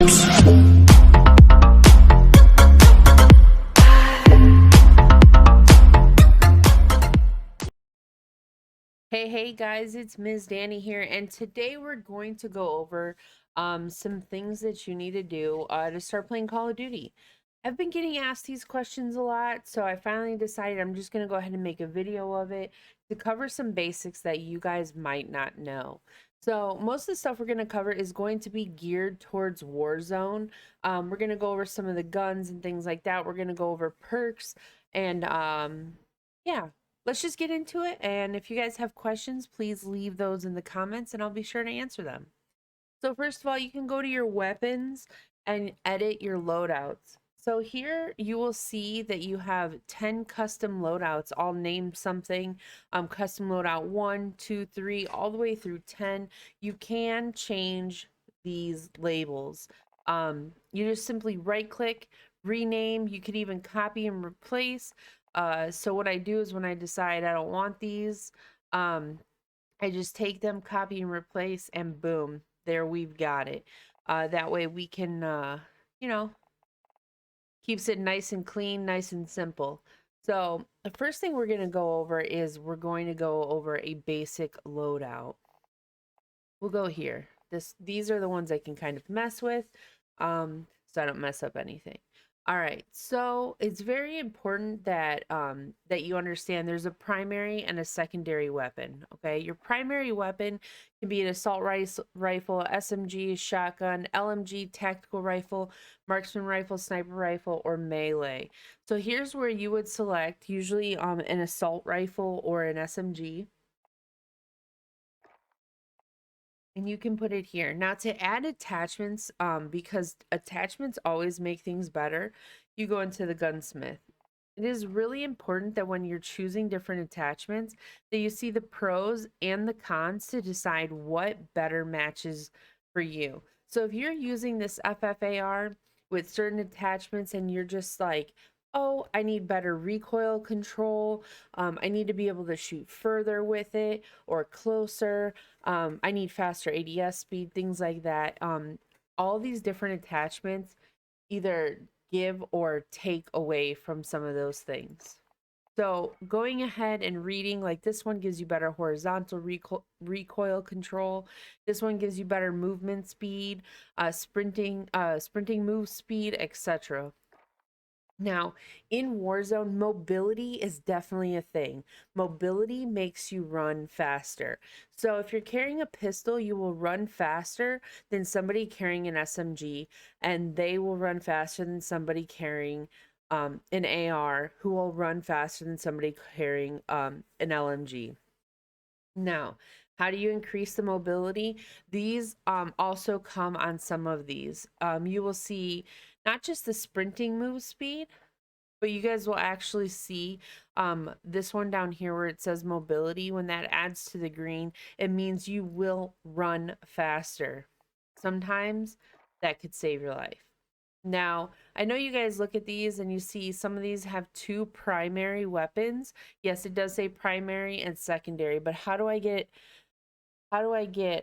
Hey guys, it's Ms. Danny here, and today we're going to go over some things that you need to do to start playing Call of Duty. I've been getting asked these questions a lot, so I finally decided I'm just going to go ahead and make a video of it to cover some basics that you guys might not know. So most of the stuff we're going to cover is going to be geared towards Warzone. We're going to go over some of the guns and things like that. We're going to go over perks and yeah, let's just get into it. And if you guys have questions, please leave those in the comments and I'll be sure to answer them. So first of all, you can go to your weapons and edit your loadouts. So here you will see that you have 10 custom loadouts, all named something. Custom loadout 1, 2, 3, all the way through 10. You can change these labels. You just simply right click, rename. You could even copy and replace. So what I do is when I decide I don't want these, I just take them, copy and replace, and boom, there we've got it. That way we can, you know, keeps it nice and clean, nice and simple. So the first thing we're going to go over is we're going to go over a basic loadout. We'll go here. These are the ones I can kind of mess with, so I don't mess up anything. All right, so it's very important that that you understand there's a primary and a secondary weapon. Okay, your primary weapon can be an assault rifle, SMG, shotgun, LMG, tactical rifle, marksman rifle, sniper rifle, or melee. So here's where you would select usually an assault rifle or an SMG. And you can put it here. Now to add attachments, because attachments always make things better, you go into the gunsmith. It is really important that when you're choosing different attachments, that you see the pros and the cons to decide what better matches for you. So if you're using this FFAR with certain attachments and you're just like, oh, I need better recoil control, I need to be able to shoot further with it or closer, I need faster ADS speed, things like that. All these different attachments either give or take away from some of those things. So going ahead and reading, like this one gives you better horizontal recoil control. This one gives you better movement speed, sprinting move speed, etc. Now, in Warzone, mobility is definitely a thing. Mobility makes you run faster. So if you're carrying a pistol, you will run faster than somebody carrying an SMG, and they will run faster than somebody carrying an AR, who will run faster than somebody carrying an LMG. Now, how do you increase the mobility? These also come on some of these. You will see not just the sprinting move speed, but you guys will actually see this one down here where it says mobility. When that adds to the green, it means you will run faster. Sometimes that could save your life. Now, I know you guys look at these and you see some of these have two primary weapons. Yes, it does say primary and secondary, but how do I get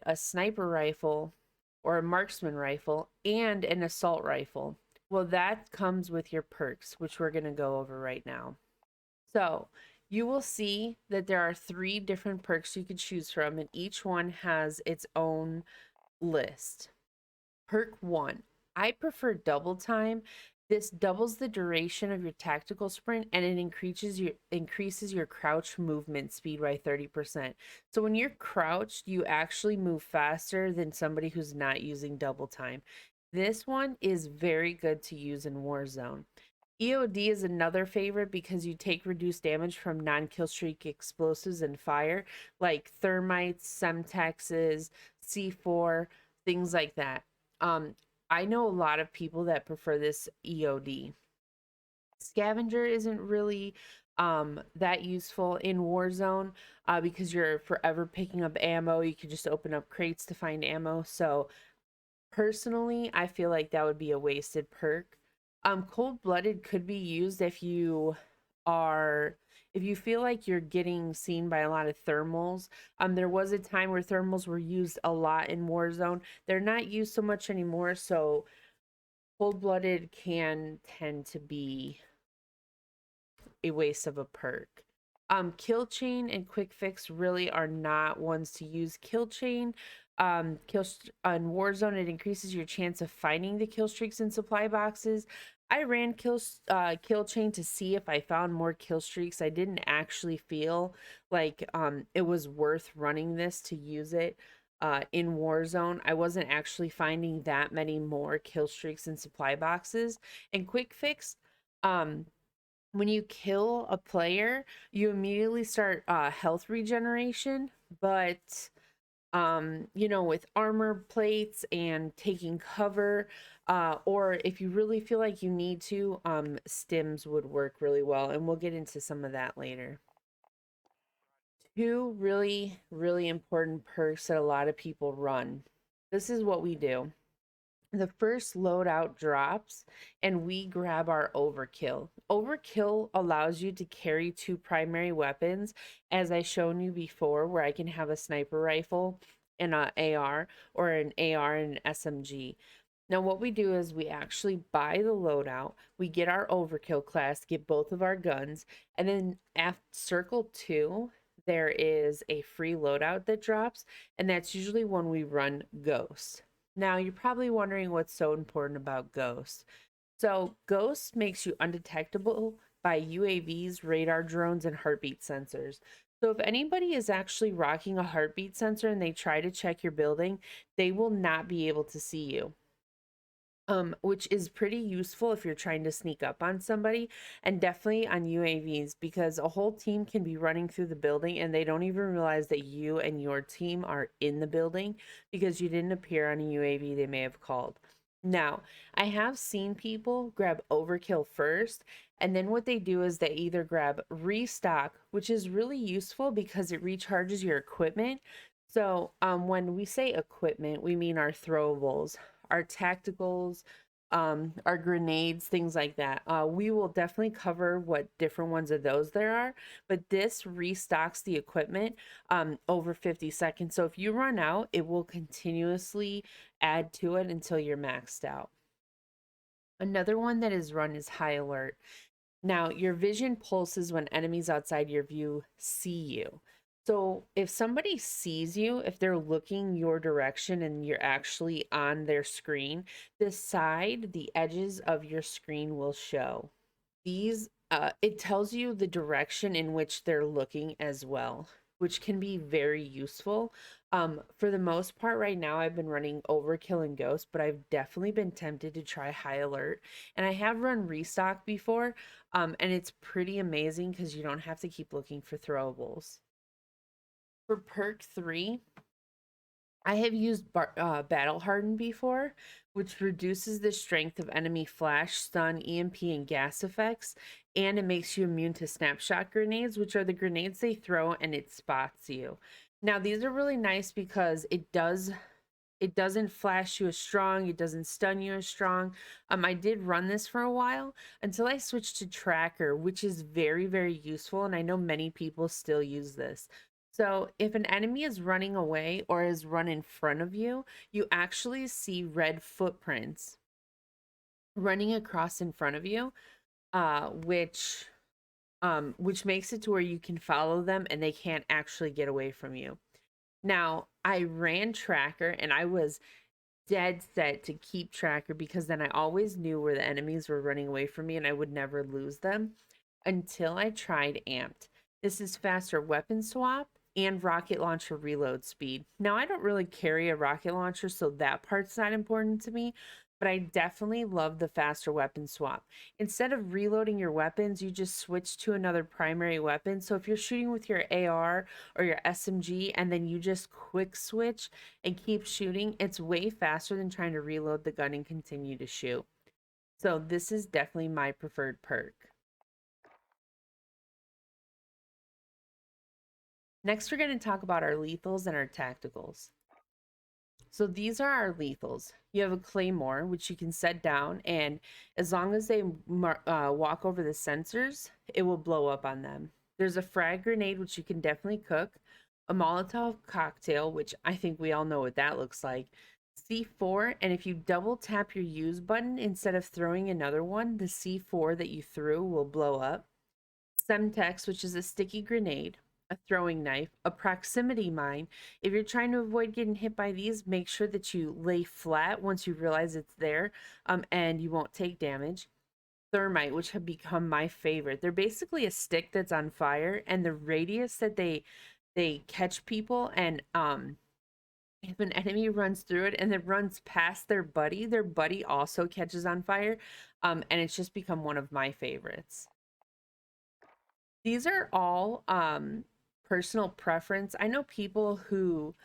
a sniper rifle or a marksman rifle and an assault rifle? Well, that comes with your perks, which we're going to go over right now. So you will see that there are 3 different perks you could choose from, and each one has its own list. Perk 1, I prefer double time. This doubles the duration of your tactical sprint, and it increases your crouch movement speed by 30%. So when you're crouched, you actually move faster than somebody who's not using double time. This one is very good to use in Warzone. EOD is another favorite because you take reduced damage from non-kill streak explosives and fire, like thermites, semtexes, C4, things like that. I know a lot of people that prefer this EOD. Scavenger isn't really that useful in Warzone because you're forever picking up ammo. You could just open up crates to find ammo. So personally, I feel like that would be a wasted perk. Cold-blooded could be used if you feel like you're getting seen by a lot of thermals. There was a time where thermals were used a lot in Warzone. They're not used so much anymore, so Cold-blooded can tend to be a waste of a perk. Kill chain and quick fix really are not ones to use. Kill chain, on Warzone, it increases your chance of finding the kill streaks in supply boxes. I ran kill chain to see if I found more kill streaks. I didn't actually feel like it was worth running this to use it in Warzone. I wasn't actually finding that many more kill streaks in supply boxes. And quick fix, um when you kill a player, you immediately start health regeneration, but with armor plates and taking cover, or if you really feel like you need to, stims would work really well, and we'll get into some of that later. Two really, really important perks that a lot of people run. This is what we do. The first loadout drops and we grab our overkill. Overkill allows you to carry two primary weapons, as I shown you before, where I can have a sniper rifle and an AR, or an AR and an SMG. Now what we do is we actually buy the loadout, we get our overkill class, get both of our guns, and then at circle 2 there is a free loadout that drops, and that's usually when we run Ghost. Now, you're probably wondering what's so important about Ghost. So, Ghost makes you undetectable by UAVs, radar drones, and heartbeat sensors. So, if anybody is actually rocking a heartbeat sensor and they try to check your building, they will not be able to see you, which is pretty useful if you're trying to sneak up on somebody, and definitely on UAVs, because a whole team can be running through the building and they don't even realize that you and your team are in the building because you didn't appear on a UAV they may have called. Now, I have seen people grab overkill first, and then what they do is they either grab restock, which is really useful because it recharges your equipment. So, when we say equipment, we mean our throwables, our tacticals, our grenades, things like that. We will definitely cover what different ones of those there are, but this restocks the equipment over 50 seconds. So if you run out, it will continuously add to it until you're maxed out. Another one that is run is high alert. Now, your vision pulses when enemies outside your view see you. So, if somebody sees you, if they're looking your direction and you're actually on their screen, the edges of your screen will show. It tells you the direction in which they're looking as well, which can be very useful. For the most part, right now, I've been running Overkill and Ghost, but I've definitely been tempted to try High Alert. And I have run Restock before, and it's pretty amazing because you don't have to keep looking for throwables. For perk 3, I have used Battle Harden before, which reduces the strength of enemy flash, stun, EMP, and gas effects, and it makes you immune to snapshot grenades, which are the grenades they throw and it spots you. Now, these are really nice because it doesn't flash you as strong, it doesn't stun you as strong. I did run this for a while until I switched to tracker, which is very, very useful, and I know many people still use this. So if an enemy is running away or is run in front of you, you actually see red footprints running across in front of you, which makes it to where you can follow them and they can't actually get away from you. Now, I ran tracker and I was dead set to keep tracker because then I always knew where the enemies were running away from me and I would never lose them until I tried amped. This is faster weapon swap and rocket launcher reload speed. Now, I don't really carry a rocket launcher, so that part's not important to me, but I definitely love the faster weapon swap. Instead of reloading your weapons, you just switch to another primary weapon. So if you're shooting with your AR or your SMG and then you just quick switch and keep shooting, it's way faster than trying to reload the gun and continue to shoot. So this is definitely my preferred perk. Next, we're going to talk about our lethals and our tacticals. So these are our lethals. You have a claymore, which you can set down, and as long as they walk over the sensors, it will blow up on them. There's a frag grenade, which you can definitely cook. A Molotov cocktail, which I think we all know what that looks like. C4, and if you double tap your use button instead of throwing another one, the C4 that you threw will blow up. Semtex, which is a sticky grenade, a throwing knife, a proximity mine. If you're trying to avoid getting hit by these, make sure that you lay flat once you realize it's there, and you won't take damage. Thermite, which have become my favorite. They're basically a stick that's on fire, and the radius that they catch people, and if an enemy runs through it and it runs past their buddy also catches on fire. And it's just become one of my favorites. These are all personal preference. I know people who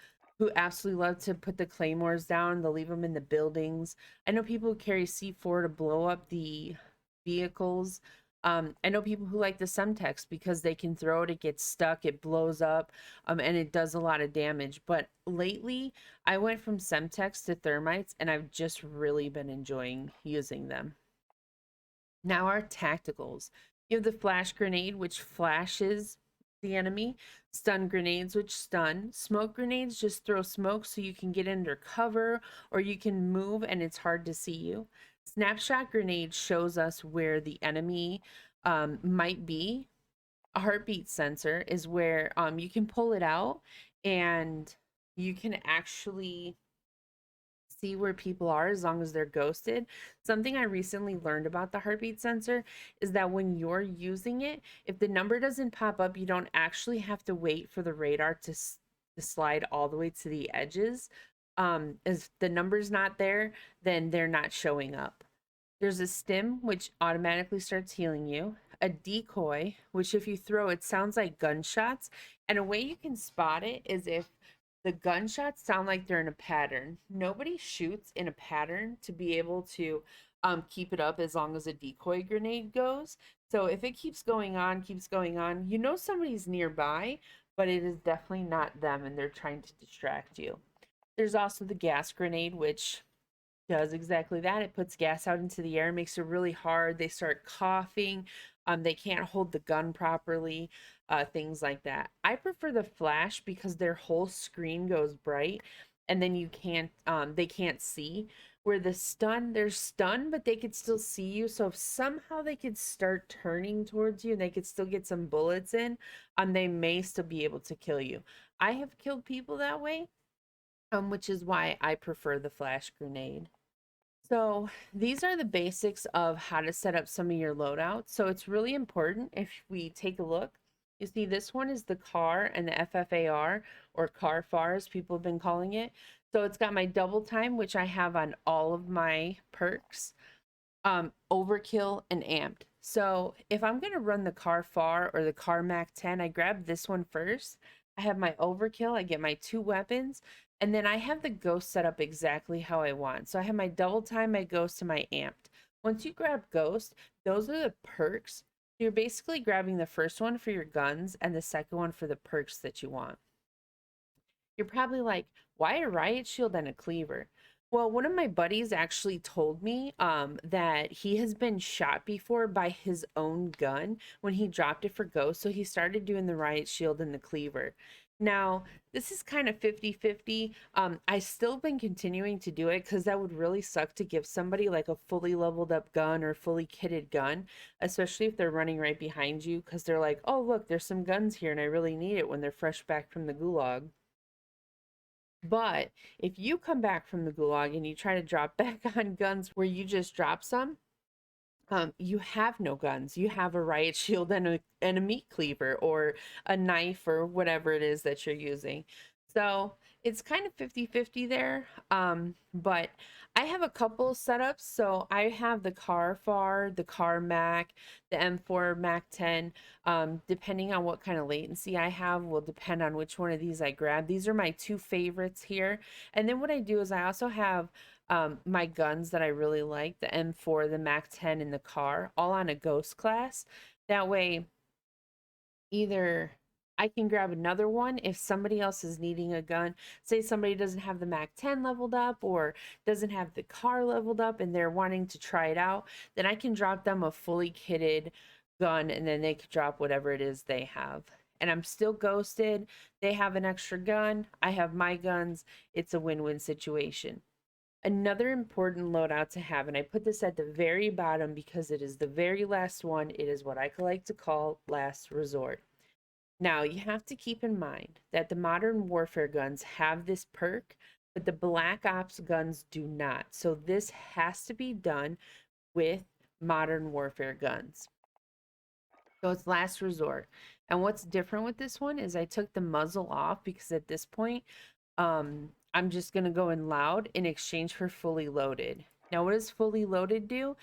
absolutely love to put the claymores down. They'll leave them in the buildings. I know people who carry C4 to blow up the vehicles. I know people who like the Semtex because they can throw it, it gets stuck, it blows up, and it does a lot of damage. But lately, I went from Semtex to Thermites, and I've just really been enjoying using them. Now our tacticals. You have the flash grenade, which flashes the enemy, stun grenades, which stun, smoke grenades just throw smoke so you can get under cover or you can move and it's hard to see you. Snapshot grenade shows us where the enemy might be. A heartbeat sensor is where you can pull it out and you can actually see where people are as long as they're ghosted. Something I recently learned about the heartbeat sensor is that when you're using it, if the number doesn't pop up, you don't actually have to wait for the radar to slide all the way to the edges. If the number's not there, then they're not showing up. There's a stim, which automatically starts healing you. A decoy, which if you throw, it sounds like gunshots. And a way you can spot it is if the gunshots sound like they're in a pattern. Nobody shoots in a pattern to be able to keep it up as long as a decoy grenade goes. So if it keeps going on, you know somebody's nearby, but it is definitely not them and they're trying to distract you. There's also the gas grenade, which does exactly that. It puts gas out into the air, makes it really hard. They start coughing. They can't hold the gun properly, things like that. I prefer the flash because their whole screen goes bright and then they can't see. Where the stun, they're stunned, but they could still see you. So if somehow they could start turning towards you and they could still get some bullets in, they may still be able to kill you. I have killed people that way, which is why I prefer the flash grenade. So these are the basics of how to set up some of your loadouts. So it's really important if we take a look. You see, this one is the car and the FFAR or car far as people have been calling it. So it's got my double time, which I have on all of my perks, overkill and amped. So if I'm going to run the car far or the car Mac 10, I grab this one first. I have my overkill, I get my 2 weapons, and then I have the ghost set up exactly how I want. So I have my double time, my ghost, and my amped. Once you grab ghost, those are the perks. You're basically grabbing the first one for your guns and the second one for the perks that you want. You're probably like, why a riot shield and a cleaver? Well, one of my buddies actually told me that he has been shot before by his own gun when he dropped it for ghost. So he started doing the riot shield and the cleaver. Now, this is kind of 50-50. I still been continuing to do it because that would really suck to give somebody like a fully leveled up gun or fully kitted gun, especially if they're running right behind you because they're like, oh, look, there's some guns here and I really need it when they're fresh back from the gulag. But if you come back from the gulag and you try to drop back on guns where you just dropped some, you have no guns. You have a riot shield and a meat cleaver or a knife or whatever it is that you're using. So it's kind of 50-50 there. But I have a couple setups. So I have the car far, the car Mac, the M4 Mac 10. Depending on what kind of latency I have will depend on which one of these I grab. These are my 2 favorites here. And then what I do is I also have my guns that I really like, the M4, the Mac 10, and the car, all on a ghost class. That way, either I can grab another one if somebody else is needing a gun. Say somebody doesn't have the Mac 10 leveled up or doesn't have the car leveled up and they're wanting to try it out, then I can drop them a fully kitted gun and then they can drop whatever it is they have. And I'm still ghosted. They have an extra gun. I have my guns. It's a win-win situation. Another important loadout to have, and I put this at the very bottom because it is the very last one. It is what I like to call last resort. Now, you have to keep in mind that the modern warfare guns have this perk, but the Black Ops guns do not. So this has to be done with modern warfare guns. So it's last resort. And what's different with this one is I took the muzzle off because at this point, I'm just going to go in loud in exchange for fully loaded. Now, what does fully loaded do?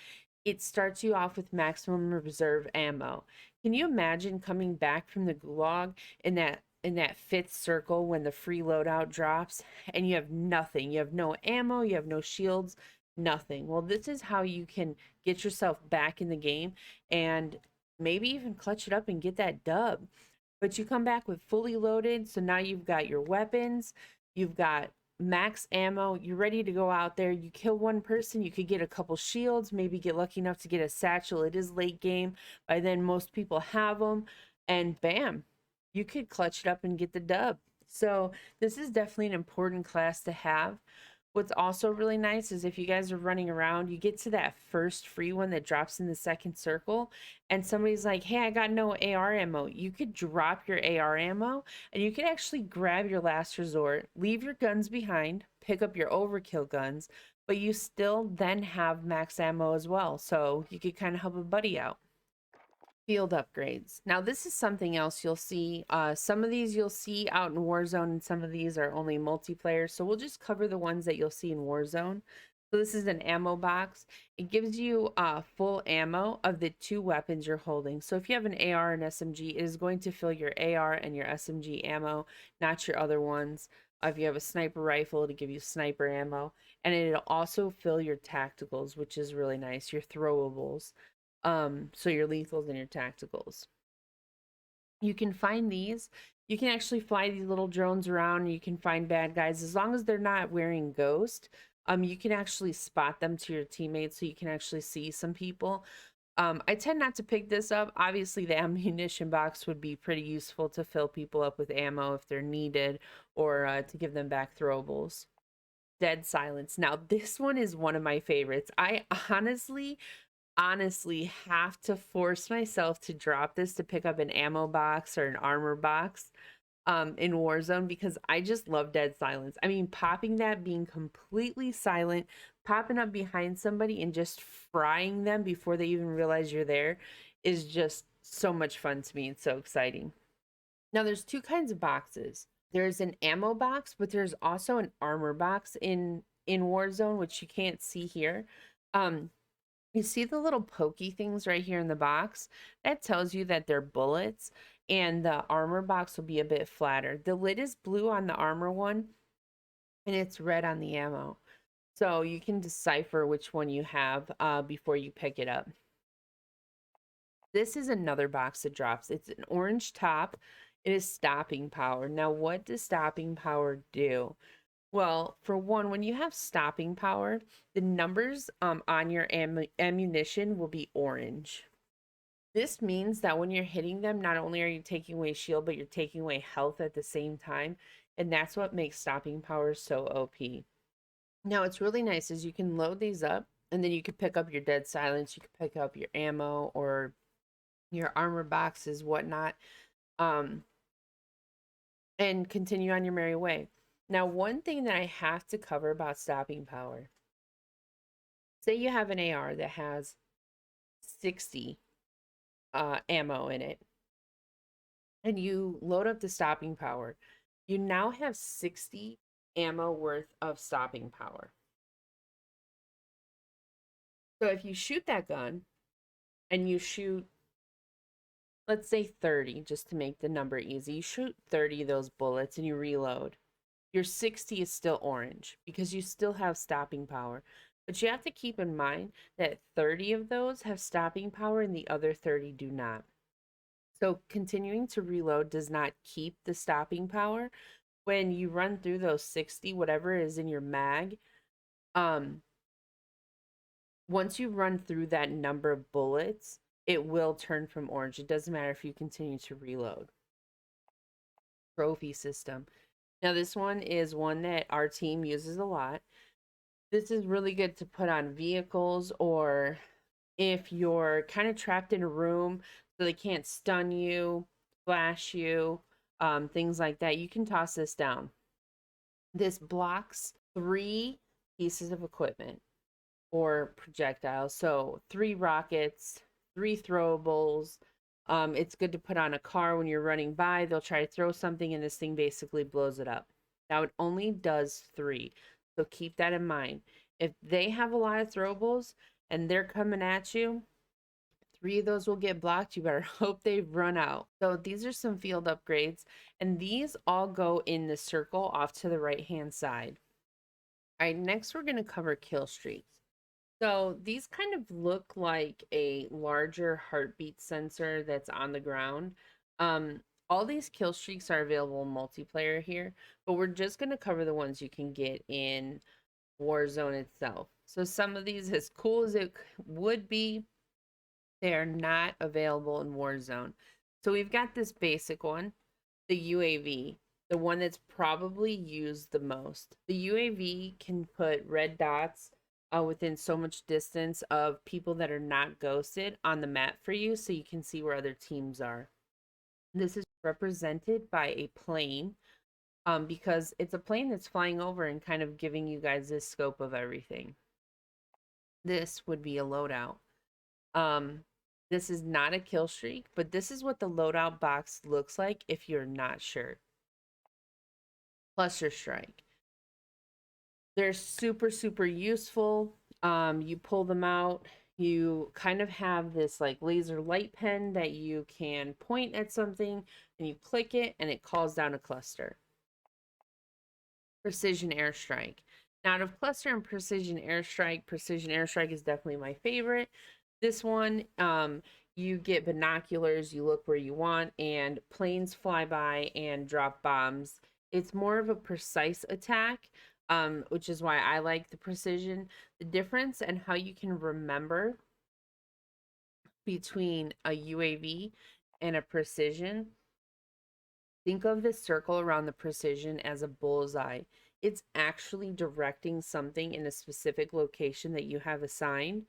It starts you off with maximum reserve ammo. Can you imagine coming back from the gulag in that fifth circle when the free loadout drops and you have nothing? You have no ammo, you have no shields, nothing. Well, this is how you can get yourself back in the game and maybe even clutch it up and get that dub. But you come back with fully loaded, so now you've got your weapons, you've got max ammo, you're ready to go out there. You kill one person, you could get a couple shields, maybe get lucky enough to get a satchel. It is late game. By then, most people have them, and bam, you could clutch it up and get the dub. So, this is definitely an important class to have. What's also really nice is if you guys are running around, you get to that first free one that drops in the second circle, and somebody's like, hey, I got no AR ammo. You could drop your AR ammo and you could actually grab your last resort, leave your guns behind, pick up your overkill guns, but you still then have max ammo as well. So you could kind of help a buddy out. Field upgrades. Now, this is something else you'll see. Some of these you'll see out in Warzone, and some of these are only multiplayer. So we'll just cover the ones that you'll see in Warzone. So this is an ammo box. It gives you full ammo of the two weapons you're holding. So if you have an AR and SMG, it is going to fill your AR and your SMG ammo, not your other ones. If you have a sniper rifle, it'll give you sniper ammo. And it'll also fill your tacticals, which is really nice, your throwables. So your lethals and your tacticals. You can find these. You can actually fly these little drones around. And you can find bad guys as long as they're not wearing ghost. You can actually spot them to your teammates, so you can actually see some people. I tend not to pick this up. Obviously, the ammunition box would be pretty useful to fill people up with ammo if they're needed, or to give them back throwables. Dead silence. Now, this one is one of my favorites. I honestly have to force myself to drop this to pick up an ammo box or an armor box in Warzone because I just love dead silence. I mean, popping that, being completely silent, popping up behind somebody and just frying them before they even realize you're there is just so much fun to me. It's so exciting. Now, there's two kinds of boxes. There's an ammo box, but there's also an armor box in Warzone, which you can't see here. Um, you see the little pokey things right here in the box? That tells you that they're bullets, and the armor box will be a bit flatter. The lid is blue on the armor one, and it's red on the ammo. So you can decipher which one you have before you pick it up. This is another box that drops. It's an orange top. It is stopping power. Now, what does stopping power do? Well, for one, when you have stopping power, the numbers on your ammunition will be orange. This means that when you're hitting them, not only are you taking away shield, but you're taking away health at the same time. And that's what makes stopping power so OP. Now, it's really nice is you can load these up and then you can pick up your dead silence. You can pick up your ammo or your armor boxes, whatnot, um, and continue on your merry way. Now, one thing that I have to cover about stopping power, say you have an AR that has 60 ammo in it, and you load up the stopping power, you now have 60 ammo worth of stopping power. So if you shoot that gun and you shoot, let's say 30, just to make the number easy, you shoot 30 of those bullets and you reload, your 60 is still orange because you still have stopping power. But you have to keep in mind that 30 of those have stopping power and the other 30 do not. So continuing to reload does not keep the stopping power. When you run through those 60, whatever is in your mag, um, once you run through that number of bullets, it will turn from orange. It doesn't matter if you continue to reload. Trophy system. Now, this one is one that our team uses a lot. This is really good to put on vehicles, or if you're kind of trapped in a room so they can't stun you, flash you, things like that. You can toss this down. This blocks 3 pieces of equipment or projectiles. So 3 rockets, 3 throwables. It's good to put on a car when you're running by. They'll try to throw something and this thing basically blows it up. Now it only does 3. So keep that in mind. If they have a lot of throwables and they're coming at you, 3 of those will get blocked. You better hope they've run out. So these are some field upgrades, and these all go in the circle off to the right hand side. All right, next we're going to cover kill streaks. So these kind of look like a larger heartbeat sensor that's on the ground. All these kill streaks are available in multiplayer here, but we're just going to cover the ones you can get in Warzone itself. So some of these, as cool as it would be, they are not available in Warzone. So we've got this basic one, the UAV, the one that's probably used the most. The UAV can put red dots within so much distance of people that are not ghosted on the map for you, so you can see where other teams are. This is represented by a plane, because it's a plane that's flying over and kind of giving you guys this scope of everything. This would be a loadout. Um, this is not a kill streak, but this is what the loadout box looks like if you're not sure. Cluster strike. They're super, super useful. You pull them out. You kind of have this like laser light pen that you can point at something and you click it and it calls down a cluster. Precision airstrike. Now, out of cluster and precision airstrike is definitely my favorite. This one, you get binoculars, you look where you want, and planes fly by and drop bombs. It's more of a precise attack, which is why I like the precision. The difference and how you can remember between a UAV and a precision. Think of this circle around the precision as a bullseye. It's actually directing something in a specific location that you have assigned.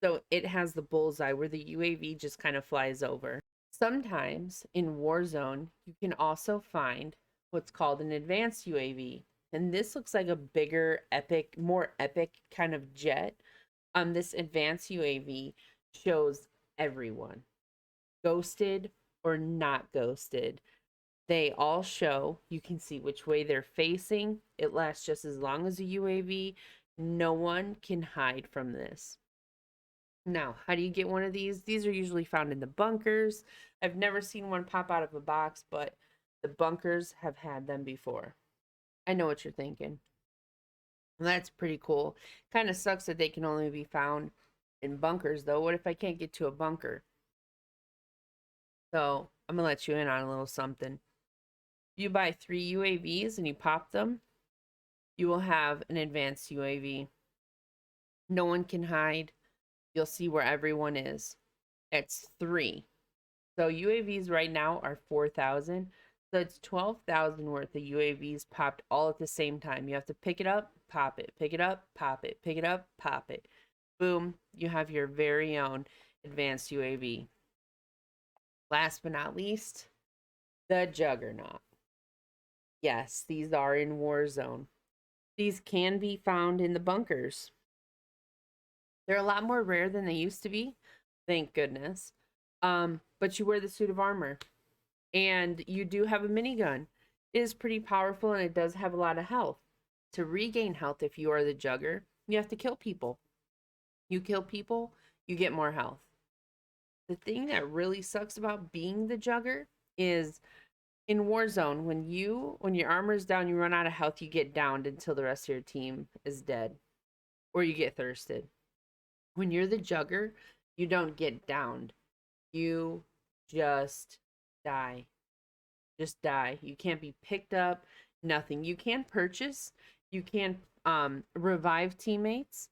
So it has the bullseye where the UAV just kind of flies over. Sometimes in Warzone, you can also find what's called an advanced UAV. And this looks like a bigger, epic, more epic kind of jet. This advanced UAV shows everyone, ghosted or not ghosted. They all show, you can see which way they're facing. It lasts just as long as a UAV. No one can hide from this. Now, how do you get one of these? These are usually found in the bunkers. I've never seen one pop out of a box, but the bunkers have had them before. I know what you're thinking. That's pretty cool. Kind of sucks that they can only be found in bunkers, though. What if I can't get to a bunker? So I'm going to let you in on a little something. You buy 3 UAVs and you pop them, you will have an advanced UAV. No one can hide. You'll see where everyone is. It's 3. So UAVs right now are 4,000. So it's 12,000 worth of UAVs popped all at the same time. You have to pick it up, pop it, pick it up, pop it, pick it up, pop it. Boom, you have your very own advanced UAV. Last but not least, the Juggernaut. Yes, these are in Warzone. These can be found in the bunkers. They're a lot more rare than they used to be, thank goodness. But you wear the suit of armor, and you do have a minigun. It is pretty powerful, and it does have a lot of health. To regain health, if you are the Jugger, you have to kill people. You kill people, you get more health. The thing that really sucks about being the Jugger is in Warzone, when your armor is down, you run out of health, you get downed until the rest of your team is dead, or you get thirsted. When you're the Jugger, you don't get downed. You just die. Just die. You can't be picked up, nothing. You can purchase, you can revive teammates,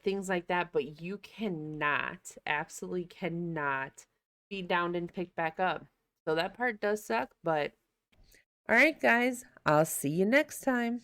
things like that, but you cannot, absolutely cannot be downed and picked back up. So that part does suck, but all right, guys, I'll see you next time.